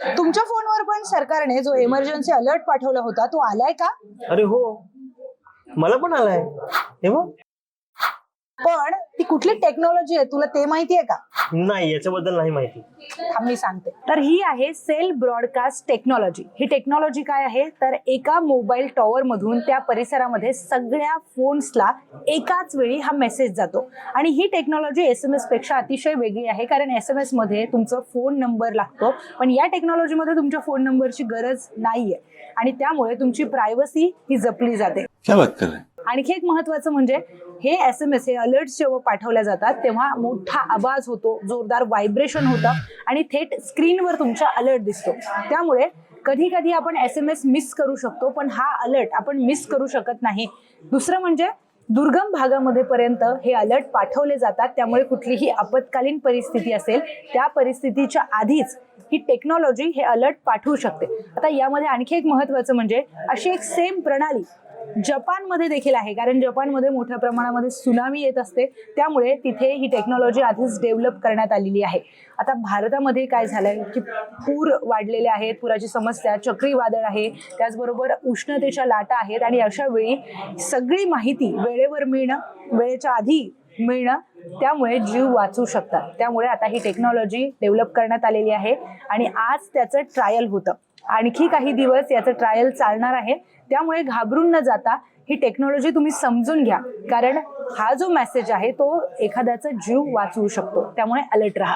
तुमच्या फोनवर पण सरकारने जो इमर्जन्सी अलर्ट पाठवला होता तो आलाय का? अरे हो, मला पण आलाय. हे बघ. पण ती कुठली टेक्नॉलॉजी आहे तुला ते माहितीये का? नाही, याच्याबद्दल नाही माहिती. थांब मी सांगते. तर ही आहे सेल ब्रॉडकास्ट टेक्नॉलॉजी. ही टेक्नॉलॉजी काय आहे तर एका मोबाईल टॉवर मधून त्या परिसरामध्ये सगळ्या फोन्सला एकाच वेळी हा मेसेज जातो. आणि ही टेक्नॉलॉजी SMS पेक्षा अतिशय वेगळी आहे, कारण SMS मध्ये तुमचा फोन नंबर लागतो, पण या टेक्नॉलॉजी मध्ये तुमच्या फोन नंबरची गरज नाहीये आणि त्यामुळे तुमची प्रायव्हसी ही जपली जाते. क्या बात कर रहे हैं? आणखी एक महत्वाचं म्हणजे हे SMS हे अलर्ट जेव्हा पाठवल्या जातात तेव्हा मोठा आवाज होतो, जोरदार व्हायब्रेशन होतं आणि थेट स्क्रीनवर तुमचा अलर्ट दिसतो. त्यामुळे कधी कधी आपण SMS मिस करू शकतो, पण हा अलर्ट आपण मिस करू शकत नाही. दुसरं म्हणजे दुर्गम भागामध्ये पर्यंत हे अलर्ट पाठवले जातात, त्यामुळे कुठलीही आपत्कालीन परिस्थिती असेल त्या परिस्थितीच्या आधीच ही टेक्नॉलॉजी हे अलर्ट पाठवू शकते. आता यामध्ये आणखी एक महत्वाचं म्हणजे अशी एक सेम प्रणाली जपानमध्ये देखील आहे, कारण जपानमध्ये मोठ्या प्रमाणामध्ये सुनामी येत असते, त्यामुळे तिथे ही टेक्नॉलॉजी आधीच डेव्हलप करण्यात आलेली आहे. आता भारतामध्ये काय झालंय की पूर वाढलेले आहेत, पुराची समस्या, चक्रीवादळ आहे, त्याचबरोबर उष्णतेच्या लाटा आहेत आणि अशा वेळी सगळी माहिती वेळेवर मिळणं, वेळेच्या आधी मिळणं, त्यामुळे जीव वाचू शकतात. त्यामुळे आता ही टेक्नॉलॉजी डेव्हलप करण्यात आलेली आहे आणि आज त्याचं ट्रायल होतं. आणखी काही दिवस याचं ट्रायल चालणार आहे, त्यामुळे घाबरून न जाता ही टेक्नॉलॉजी तुम्ही समजून घ्या, कारण हा जो मेसेज आहे तो एखाद्याचा जीव वाचवू शकतो. त्यामुळे अलर्ट राहा.